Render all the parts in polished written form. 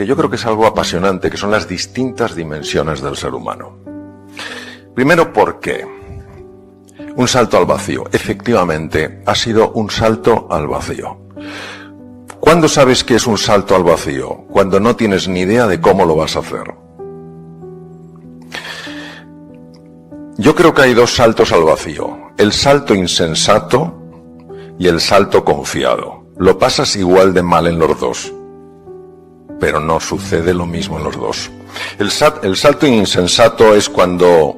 que yo creo que es algo apasionante, que son las distintas dimensiones del ser humano. Primero, ¿por qué? Un salto al vacío. Efectivamente, ha sido un salto al vacío. ¿Cuándo sabes que es un salto al vacío? Cuando no tienes ni idea de cómo lo vas a hacer. Yo creo que hay dos saltos al vacío. El salto insensato y el salto confiado. Lo pasas igual de mal en los dos, pero no sucede lo mismo en los dos. El salto insensato es cuando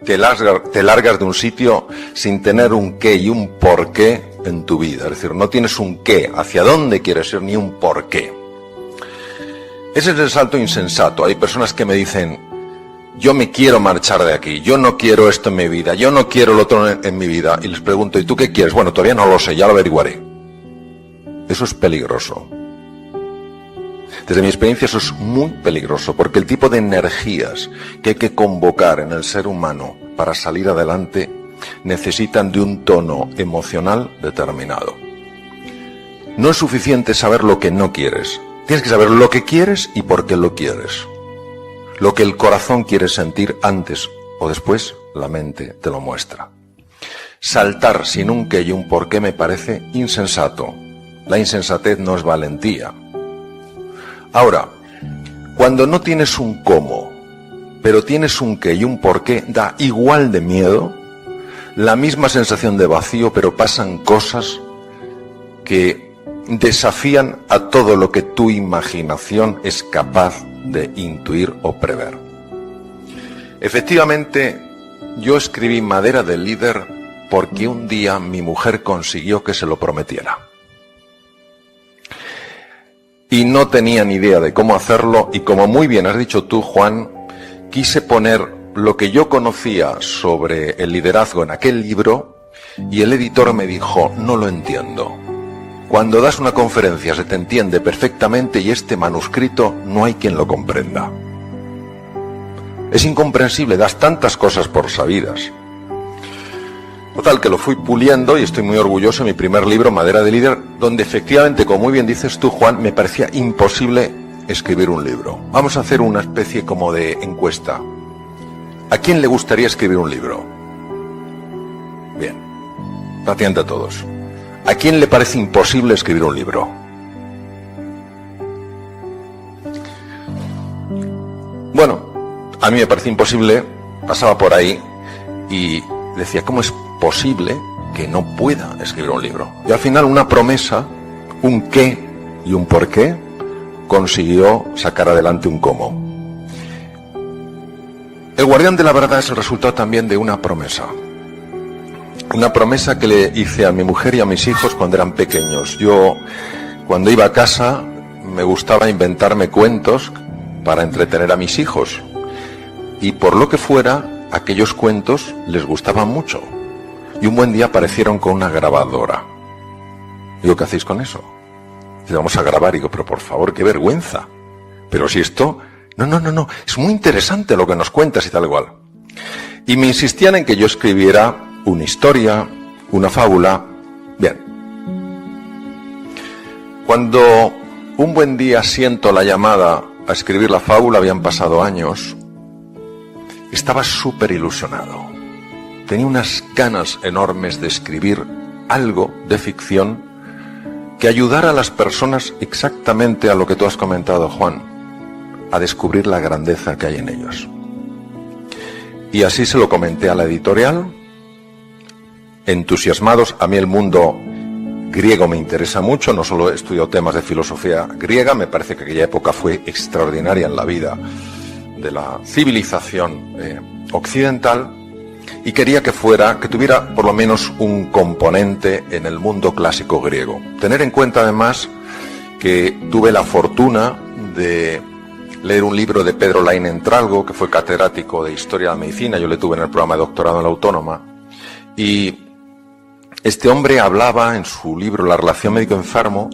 te largas de un sitio sin tener un qué y un por qué en tu vida. Es decir, no tienes un qué, hacia dónde quieres ir, ni un por qué. Ese es el salto insensato. Hay personas que me dicen, yo me quiero marchar de aquí, yo no quiero esto en mi vida, yo no quiero lo otro en mi vida. Y les pregunto, ¿y tú qué quieres? Bueno, todavía no lo sé, ya lo averiguaré. Eso es peligroso. Desde mi experiencia eso es muy peligroso, porque el tipo de energías que hay que convocar en el ser humano para salir adelante necesitan de un tono emocional determinado. No es suficiente saber lo que no quieres. Tienes que saber lo que quieres y por qué lo quieres. Lo que el corazón quiere sentir antes o después, la mente te lo muestra. Saltar sin un qué y un por qué me parece insensato. La insensatez no es valentía. Ahora, cuando no tienes un cómo, pero tienes un qué y un por qué, da igual de miedo, la misma sensación de vacío, pero pasan cosas que desafían a todo lo que tu imaginación es capaz de intuir o prever. Efectivamente, yo escribí Madera de Líder porque un día mi mujer consiguió que se lo prometiera. Y no tenía ni idea de cómo hacerlo, y como muy bien has dicho tú, Juan, quise poner lo que yo conocía sobre el liderazgo en aquel libro, y el editor me dijo, no lo entiendo. Cuando das una conferencia se te entiende perfectamente y este manuscrito no hay quien lo comprenda. Es incomprensible, das tantas cosas por sabidas. Total, que lo fui puliendo y estoy muy orgulloso de mi primer libro, Madera de Líder, donde efectivamente, como muy bien dices tú, Juan, me parecía imposible escribir un libro. Vamos a hacer una especie como de encuesta. ¿A quién le gustaría escribir un libro? Bien, prácticamente a todos. ¿A quién le parece imposible escribir un libro? Bueno, a mí me parece imposible, pasaba por ahí y decía, ¿cómo es posible que no pueda escribir un libro? Y al final una promesa, un qué y un por qué, consiguió sacar adelante un cómo. El guardián de la verdad es el resultado también de una promesa. Una promesa que le hice a mi mujer y a mis hijos cuando eran pequeños. Yo, cuando iba a casa, me gustaba inventarme cuentos para entretener a mis hijos. Y por lo que fuera, aquellos cuentos les gustaban mucho. Y un buen día aparecieron con una grabadora. Digo, ¿qué hacéis con eso? Dice, vamos a grabar. Digo, pero por favor, qué vergüenza. Pero si esto... No, es muy interesante lo que nos cuentas y tal igual. Y me insistían en que yo escribiera una historia, una fábula. Bien. Cuando un buen día siento la llamada a escribir la fábula, habían pasado años, estaba súper ilusionado. Tenía unas ganas enormes de escribir algo de ficción que ayudara a las personas exactamente a lo que tú has comentado, Juan, a descubrir la grandeza que hay en ellos. Y así se lo comenté a la editorial, entusiasmados. A mí el mundo griego me interesa mucho, no solo he estudiado temas de filosofía griega, me parece que aquella época fue extraordinaria en la vida de la civilización occidental, y quería que tuviera por lo menos un componente en el mundo clásico griego. Tener en cuenta además que tuve la fortuna de leer un libro de Pedro Lainentralgo, que fue catedrático de Historia de la Medicina, yo le tuve en el programa de doctorado en la Autónoma, y este hombre hablaba en su libro La relación médico-enfermo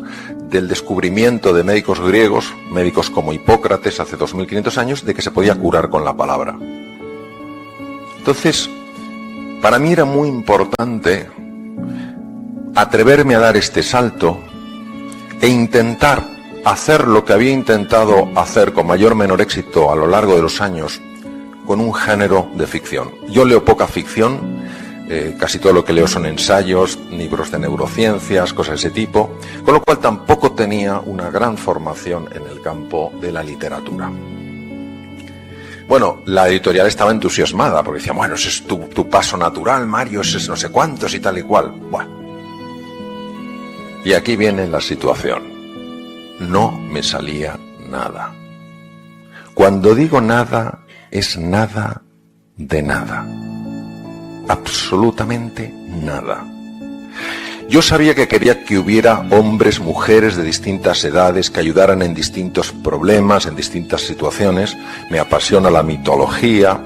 del descubrimiento de médicos griegos, médicos como Hipócrates hace 2500 años, de que se podía curar con la palabra. Entonces, para mí era muy importante atreverme a dar este salto e intentar hacer lo que había intentado hacer con mayor o menor éxito a lo largo de los años con un género de ficción. Yo leo poca ficción, casi todo lo que leo son ensayos, libros de neurociencias, cosas de ese tipo, con lo cual tampoco tenía una gran formación en el campo de la literatura. Bueno, la editorial estaba entusiasmada porque decía, bueno, ese es tu paso natural, Mario, ese es no sé cuántos y tal y cual. Bueno. Y aquí viene la situación. No me salía nada. Cuando digo nada, es nada de nada. Absolutamente nada. Yo sabía que quería que hubiera hombres, mujeres de distintas edades que ayudaran en distintos problemas, en distintas situaciones. Me apasiona la mitología.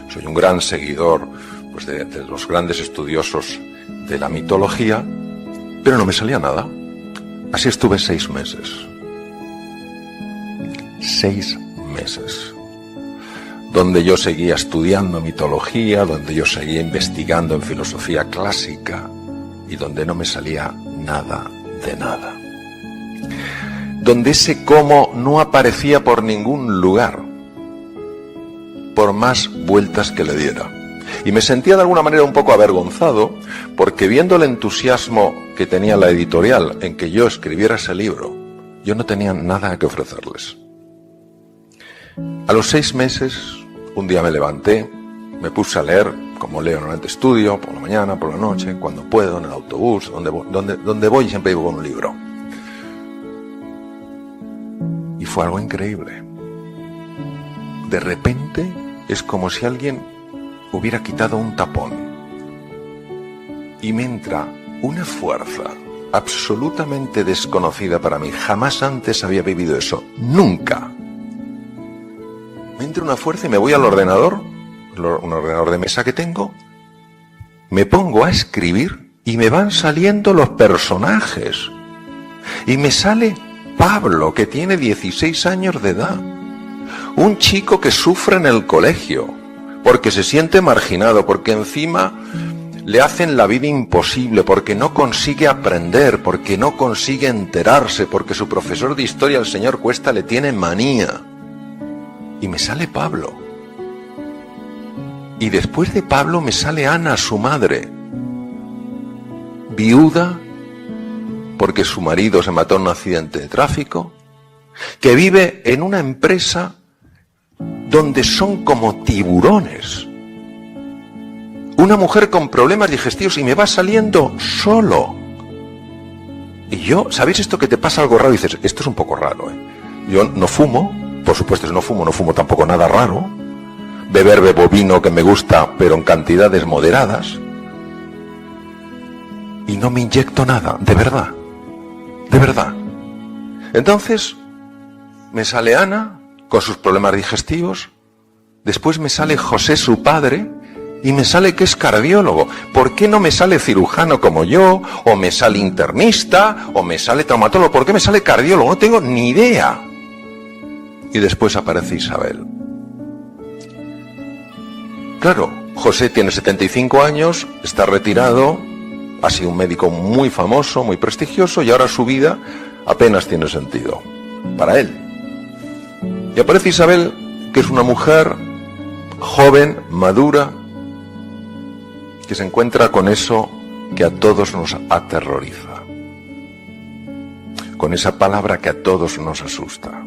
Soy un gran seguidor pues, de los grandes estudiosos de la mitología, pero no me salía nada. Así estuve 6 meses. 6 meses. Donde yo seguía estudiando mitología, donde yo seguía investigando en filosofía clásica, y donde no me salía nada de nada. Donde ese cómo no aparecía por ningún lugar, por más vueltas que le diera. Y me sentía de alguna manera un poco avergonzado, porque viendo el entusiasmo que tenía la editorial en que yo escribiera ese libro, yo no tenía nada que ofrecerles. A los 6 meses, un día me levanté, me puse a leer, como leo normalmente, estudio, por la mañana, por la noche, cuando puedo, en el autobús, donde voy siempre llevo con un libro. Y fue algo increíble. De repente es como si alguien hubiera quitado un tapón. Y me entra una fuerza absolutamente desconocida para mí. Jamás antes había vivido eso. Nunca. Me entra una fuerza y me voy al ordenador, un ordenador de mesa que tengo, me pongo a escribir y me van saliendo los personajes. Y me sale Pablo, que tiene 16 años de edad. Un chico que sufre en el colegio, porque se siente marginado, porque encima le hacen la vida imposible, porque no consigue aprender, porque no consigue enterarse, porque su profesor de historia, el señor Cuesta, le tiene manía. Y me sale Pablo. Y después de Pablo me sale Ana, su madre, viuda, porque su marido se mató en un accidente de tráfico, que vive en una empresa donde son como tiburones. Una mujer con problemas digestivos y me va saliendo solo. Y yo, ¿sabéis esto que te pasa algo raro? Y dices, esto es un poco raro, ¿eh? Yo no fumo, por supuesto no fumo tampoco nada raro. Bebo vino que me gusta, pero en cantidades moderadas. Y no me inyecto nada, de verdad. De verdad. Entonces, me sale Ana con sus problemas digestivos. Después me sale José, su padre, y me sale que es cardiólogo. ¿Por qué no me sale cirujano como yo? ¿O me sale internista? ¿O me sale traumatólogo? ¿Por qué me sale cardiólogo? No tengo ni idea. Y después aparece Isabel. Claro, José tiene 75 años, está retirado, ha sido un médico muy famoso, muy prestigioso, y ahora su vida apenas tiene sentido para él. Y aparece Isabel, que es una mujer joven, madura, que se encuentra con eso que a todos nos aterroriza, con esa palabra que a todos nos asusta,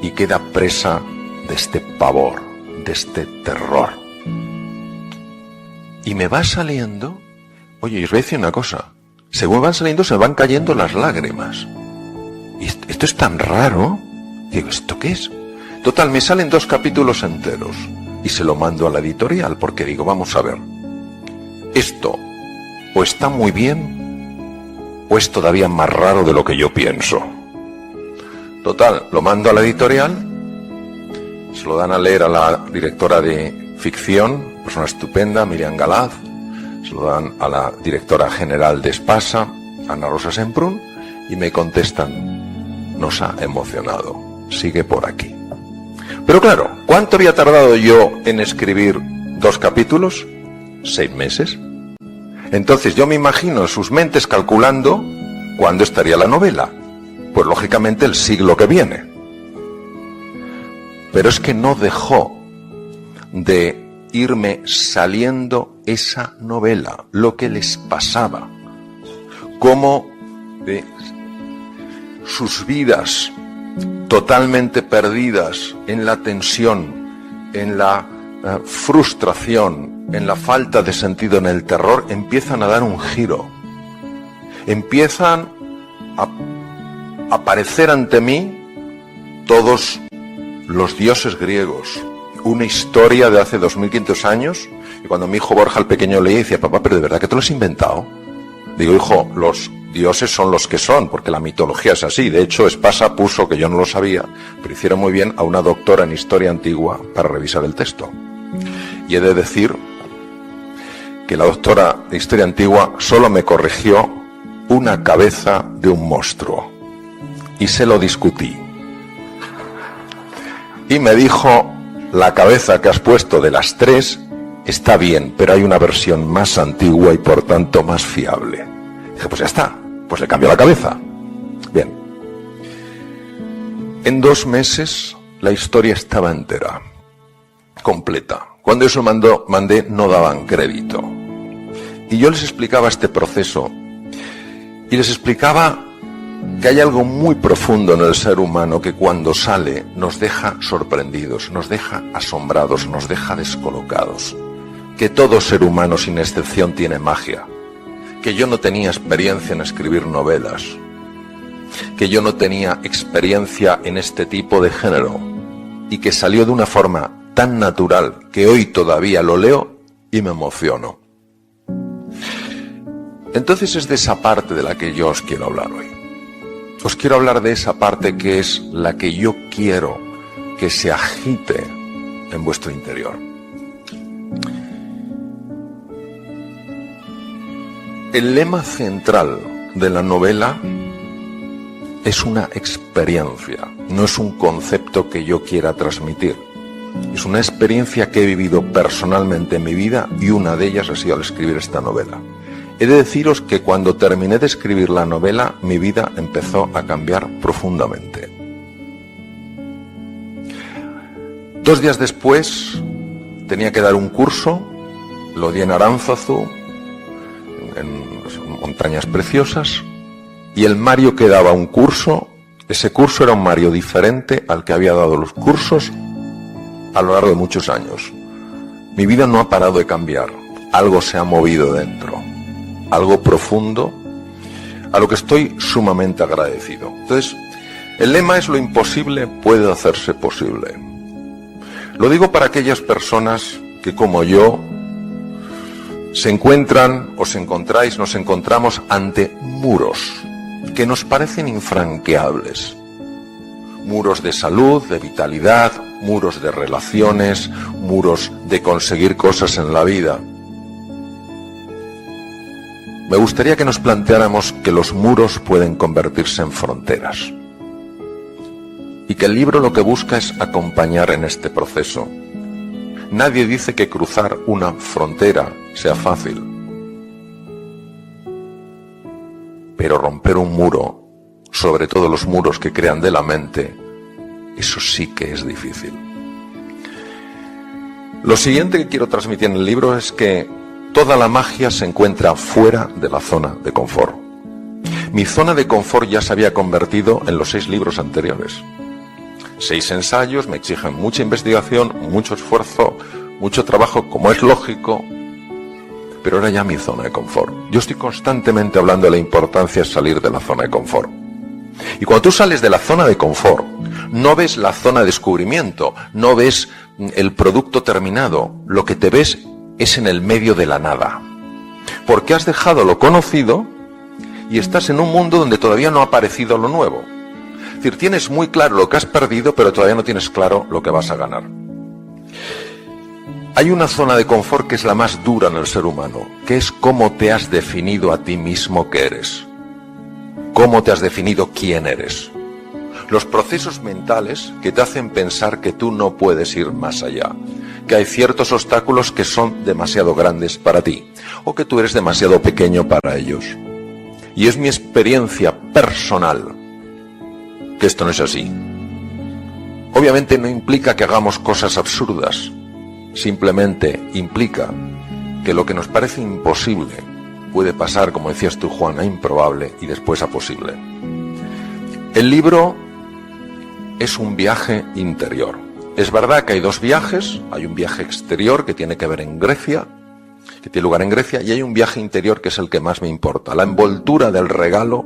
y queda presa de este pavor, de este terror. Y me va saliendo, oye, y os voy a decir una cosa, según van saliendo se me van cayendo las lágrimas. Y esto es tan raro, digo, ¿esto qué es? Total, me salen 2 capítulos enteros y se lo mando a la editorial porque digo, vamos a ver, esto o está muy bien o es todavía más raro de lo que yo pienso. Total, lo mando a la editorial, se lo dan a leer a la directora de ficción, persona estupenda, Miriam Galaz, se lo dan a la directora general de Espasa, Ana Rosa Semprún, y me contestan, nos ha emocionado, sigue por aquí. Pero claro, ¿cuánto había tardado yo en escribir 2 capítulos? 6 meses. Entonces yo me imagino sus mentes calculando ¿cuándo estaría la novela? Pues lógicamente el siglo que viene. Pero es que no dejó de irme saliendo esa novela, lo que les pasaba, cómo sus vidas totalmente perdidas en la tensión, en la frustración, en la falta de sentido, en el terror, empiezan a dar un giro. Empiezan a aparecer ante mí todos los dioses griegos, una historia de hace 2500 años, y cuando mi hijo Borja el pequeño leía, decía, papá, pero ¿de verdad que te lo has inventado? Digo, hijo, los dioses son los que son, porque la mitología es así. De hecho, Espasa puso, que yo no lo sabía, pero hicieron muy bien, a una doctora en historia antigua para revisar el texto. Y he de decir que la doctora de historia antigua solo me corrigió una cabeza de un monstruo. Y se lo discutí. Y me dijo, la cabeza que has puesto de las tres está bien, pero hay una versión más antigua y por tanto más fiable. Dije, pues ya está, pues le cambio la cabeza. Bien. En 2 meses la historia estaba entera, completa. Cuando eso mandé no daban crédito. Y yo les explicaba este proceso y les explicaba que hay algo muy profundo en el ser humano que cuando sale nos deja sorprendidos, nos deja asombrados, nos deja descolocados. Que todo ser humano sin excepción tiene magia. Que yo no tenía experiencia en escribir novelas. Que yo no tenía experiencia en este tipo de género. Y que salió de una forma tan natural que hoy todavía lo leo y me emociono. Entonces es de esa parte de la que yo os quiero hablar hoy. Os quiero hablar de esa parte que es la que yo quiero que se agite en vuestro interior. El lema central de la novela es una experiencia, no es un concepto que yo quiera transmitir. Es una experiencia que he vivido personalmente en mi vida y una de ellas ha sido al escribir esta novela. He de deciros que cuando terminé de escribir la novela, mi vida empezó a cambiar profundamente. 2 días después tenía que dar un curso, lo di en Aránzazu, en montañas preciosas, y el Mario que daba un curso, ese curso era un Mario diferente al que había dado los cursos a lo largo de muchos años. Mi vida no ha parado de cambiar, algo se ha movido dentro, algo profundo, a lo que estoy sumamente agradecido. Entonces, el lema es: lo imposible puede hacerse posible. Lo digo para aquellas personas que, como yo, se encuentran, os encontráis, nos encontramos ante muros que nos parecen infranqueables. Muros de salud, de vitalidad, muros de relaciones, muros de conseguir cosas en la vida. Me gustaría que nos planteáramos que los muros pueden convertirse en fronteras. Y que el libro lo que busca es acompañar en este proceso. Nadie dice que cruzar una frontera sea fácil. Pero romper un muro, sobre todo los muros que crean de la mente, eso sí que es difícil. Lo siguiente que quiero transmitir en el libro es que toda la magia se encuentra fuera de la zona de confort. Mi zona de confort ya se había convertido en los 6 libros anteriores. 6 ensayos me exigen mucha investigación, mucho esfuerzo, mucho trabajo, como es lógico, pero era ya mi zona de confort. Yo estoy constantemente hablando de la importancia de salir de la zona de confort. Y cuando tú sales de la zona de confort, no ves la zona de descubrimiento, no ves el producto terminado, lo que te ves es en el medio de la nada. Porque has dejado lo conocido y estás en un mundo donde todavía no ha aparecido lo nuevo. Es decir, tienes muy claro lo que has perdido, pero todavía no tienes claro lo que vas a ganar. Hay una zona de confort que es la más dura en el ser humano, que es cómo te has definido a ti mismo que eres. Cómo te has definido quién eres. Los procesos mentales que te hacen pensar que tú no puedes ir más allá, que hay ciertos obstáculos que son demasiado grandes para ti, o que tú eres demasiado pequeño para ellos. Y es mi experiencia personal que esto no es así. Obviamente no implica que hagamos cosas absurdas, simplemente implica que lo que nos parece imposible puede pasar, como decías tú, Juan, a improbable y después a posible. El libro es un viaje interior. Es verdad que hay dos viajes, hay un viaje exterior que tiene que ver en Grecia, que tiene lugar en Grecia, y hay un viaje interior que es el que más me importa. La envoltura del regalo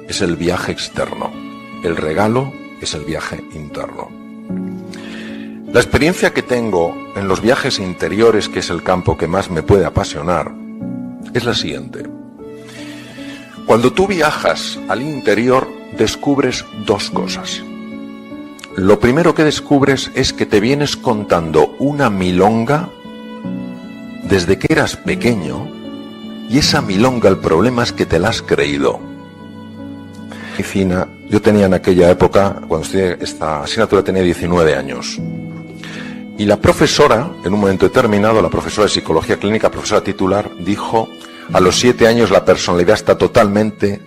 es el viaje externo, el regalo es el viaje interno. La experiencia que tengo en los viajes interiores, que es el campo que más me puede apasionar, es la siguiente. Cuando tú viajas al interior, descubres dos cosas. Lo primero que descubres es que te vienes contando una milonga desde que eras pequeño, y esa milonga, el problema es que te la has creído. Medicina, yo tenía en aquella época, cuando estudié esta asignatura, tenía 19 años. Y la profesora, en un momento determinado, la profesora de psicología clínica, profesora titular, dijo: a los 7 años la personalidad está totalmente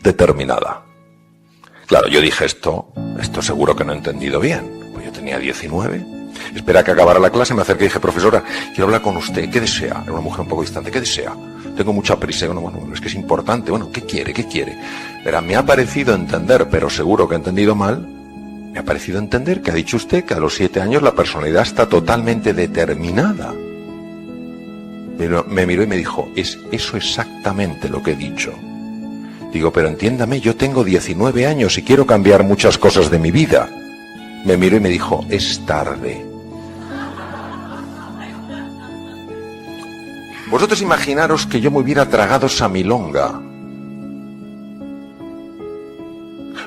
determinada. Claro, yo dije esto seguro que no he entendido bien. Pues yo tenía 19. Espera que acabara la clase, me acerqué y dije: profesora, quiero hablar con usted. ¿Qué desea? Era una mujer un poco distante. ¿Qué desea? Tengo mucha prisa. Bueno, es que es importante. Bueno, ¿qué quiere? ¿Qué quiere? Verá, me ha parecido entender, pero seguro que he entendido mal. Me ha parecido entender que ha dicho usted que a los 7 años la personalidad está totalmente determinada. Pero me miró y me dijo: es eso exactamente lo que he dicho. Digo: pero entiéndame, yo tengo 19 años y quiero cambiar muchas cosas de mi vida. Me miró y me dijo: es tarde. Vosotros imaginaros que yo me hubiera tragado esa milonga.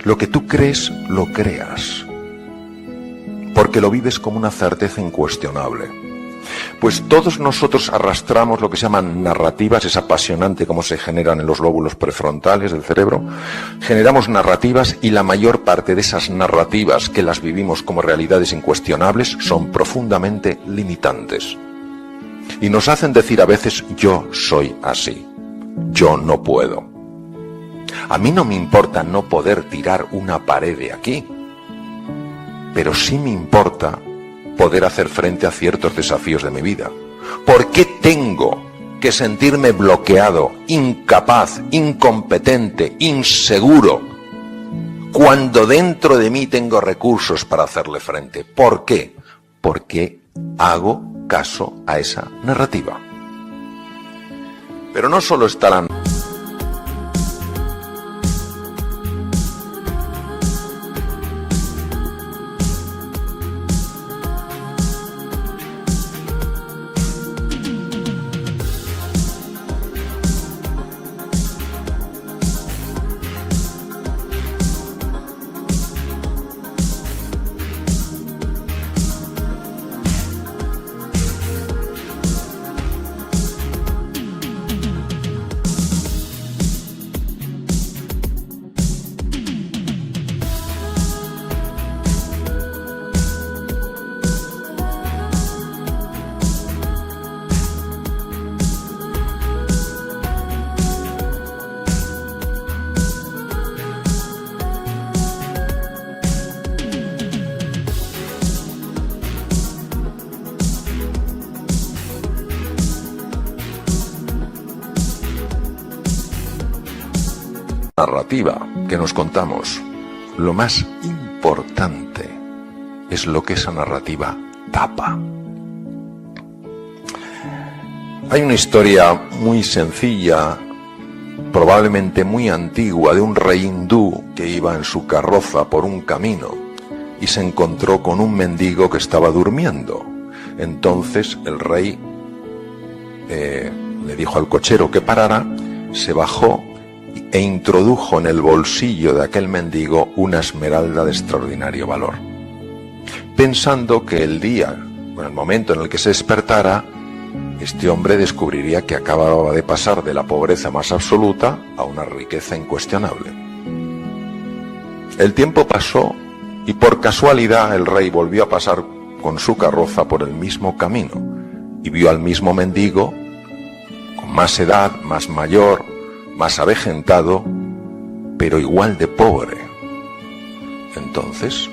Lo que tú crees, lo creas, porque lo vives como una certeza incuestionable. Pues todos nosotros arrastramos lo que se llaman narrativas. Es apasionante cómo se generan en los lóbulos prefrontales del cerebro. Generamos narrativas, y la mayor parte de esas narrativas, que las vivimos como realidades incuestionables, son profundamente limitantes. Y nos hacen decir a veces: yo soy así, yo no puedo. A mí no me importa no poder tirar una pared de aquí, pero sí me importa poder hacer frente a ciertos desafíos de mi vida. ¿Por qué tengo que sentirme bloqueado, incapaz, incompetente, inseguro, cuando dentro de mí tengo recursos para hacerle frente? ¿Por qué? Porque hago caso a esa narrativa. Pero no solo está la narrativa que nos contamos, lo más importante es lo que esa narrativa tapa. Hay una historia muy sencilla, probablemente muy antigua, de un rey hindú que iba en su carroza por un camino y se encontró con un mendigo que estaba durmiendo. Entonces el rey le dijo al cochero que parara, se bajó e introdujo en el bolsillo de aquel mendigo una esmeralda de extraordinario valor, pensando que el momento en el que se despertara, este hombre descubriría que acababa de pasar de la pobreza más absoluta a una riqueza incuestionable. El tiempo pasó y por casualidad el rey volvió a pasar con su carroza por el mismo camino y vio al mismo mendigo con más edad, más mayor, más avejentado, pero igual de pobre. Entonces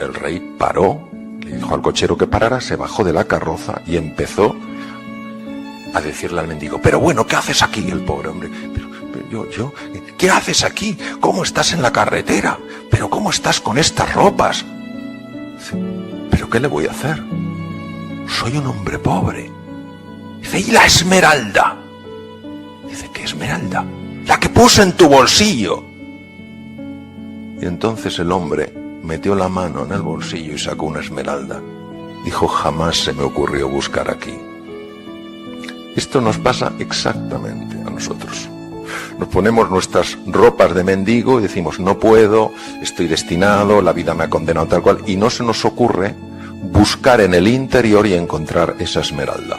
el rey paró, le dijo al cochero que parara, se bajó de la carroza y empezó a decirle al mendigo: pero bueno, ¿qué haces aquí? El pobre hombre: pero yo, ¿qué haces aquí? ¿Cómo estás en la carretera? ¿Pero cómo estás con estas ropas? Dice: ¿pero qué le voy a hacer? Soy un hombre pobre. Dice: ¿y la esmeralda? Dice: ¿qué esmeralda? La que puse en tu bolsillo. Y entonces el hombre metió la mano en el bolsillo y sacó una esmeralda. Dijo: jamás se me ocurrió buscar aquí. Esto nos pasa exactamente a nosotros. Nos ponemos nuestras ropas de mendigo y decimos: no puedo, estoy destinado, la vida me ha condenado tal cual, y no se nos ocurre buscar en el interior y encontrar esa esmeralda.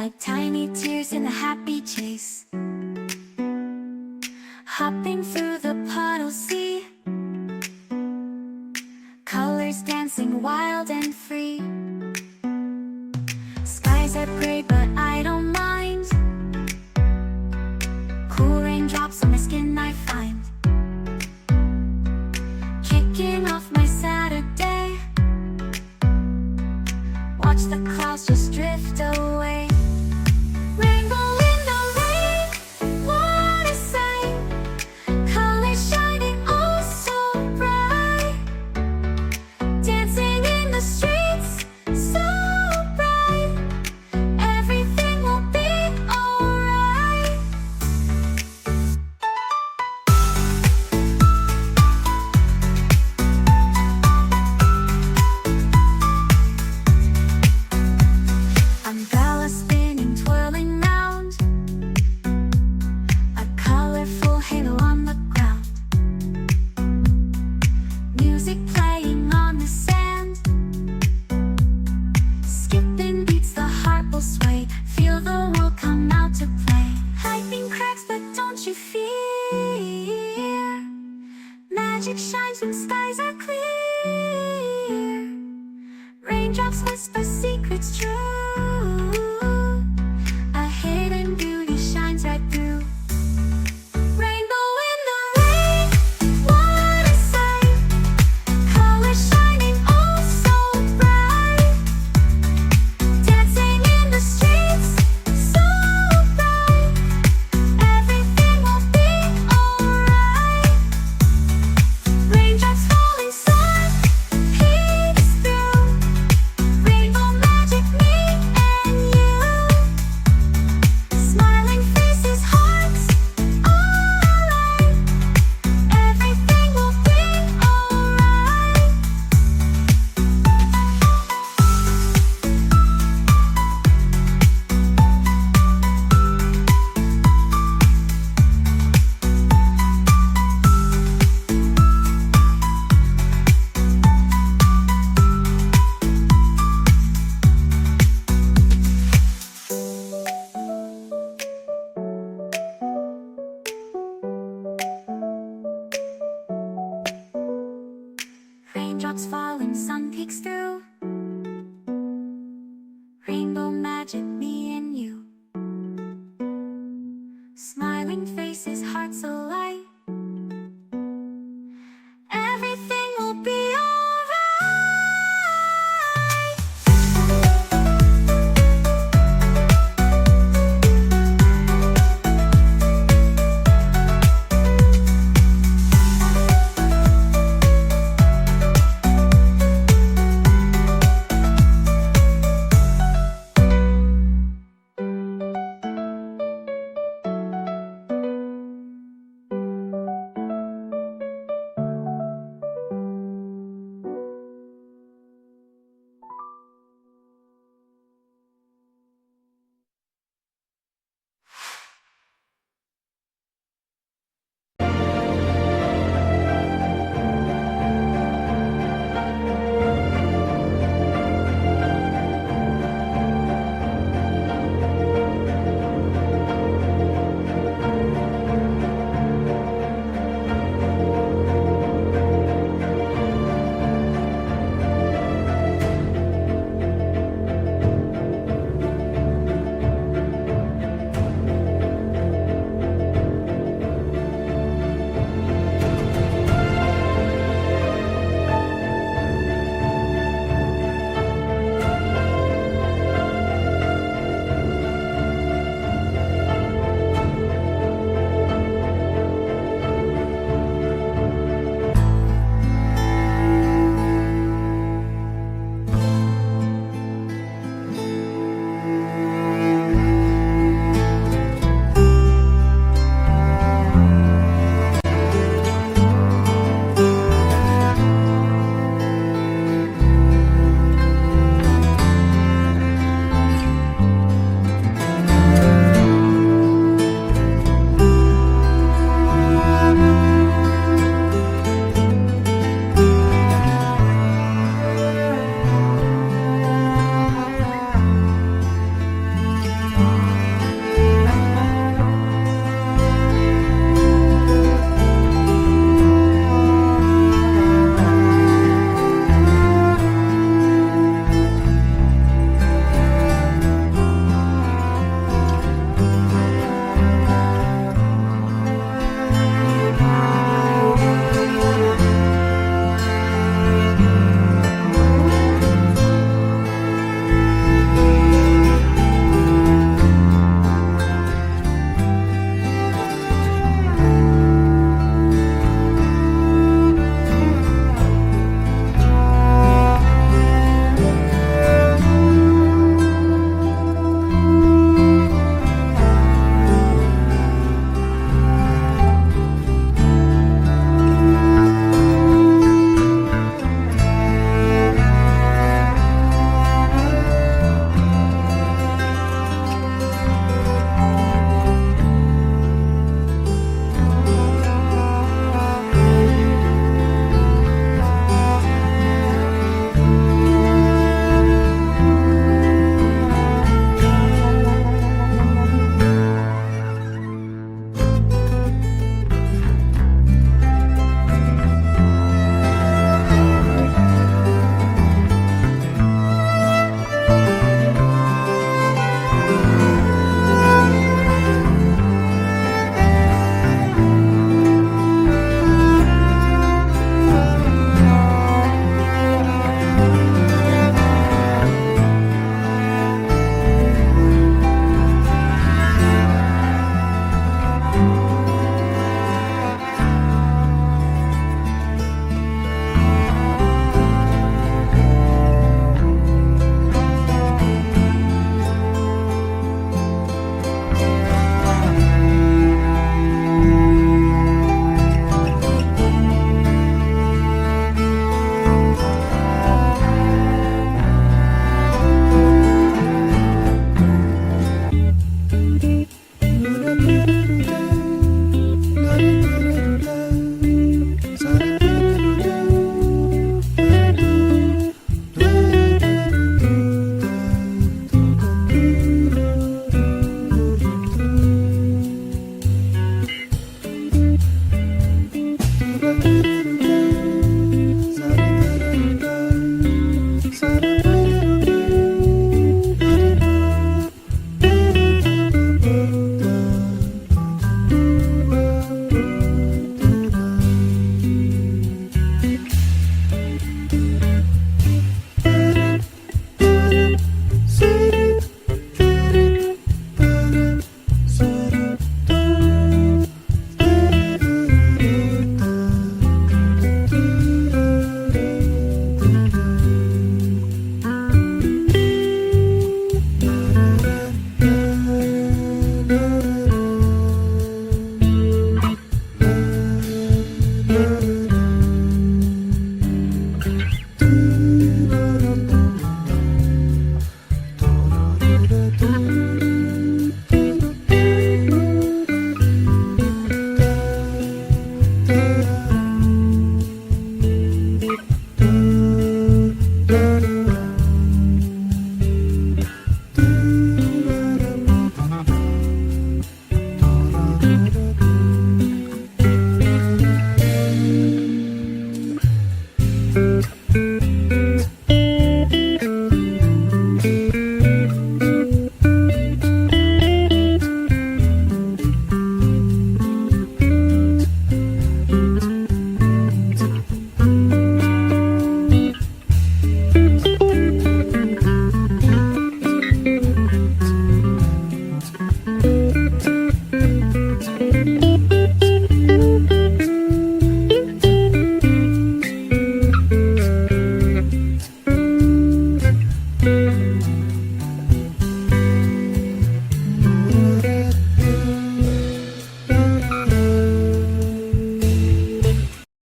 like tiny tears in a happy chase, hopping through the puddle sea, colors dancing wild and free. Skies are gray but I don't mind, cool raindrops on my skin I find, kicking off my Saturday, watch the clouds just drift away. Rainbow in the rain, what a sight, colors shining oh so bright, dancing in the streets so bright, everything will be alright. Umbrella spinning, twirling round, a colorful halo on the ground, music playing on the sand, skipping beats, the heart will sway, feel the world come out to play. Lightning cracks but don't you fear, magic shines when skies are clear, raindrops whisper secrets true, a hidden beauty shines right through. Rainbow in the rain, what a sight, colors shining oh so bright, dancing in the streets so bright, everything will be alright. Raindrops falling soft, peeks through, rainbow magic me and you, smiling faces, hearts alight, everything will be alright. Raindrops falling, sun peeks through, rainbow magic me and you, smiling faces, hearts alight.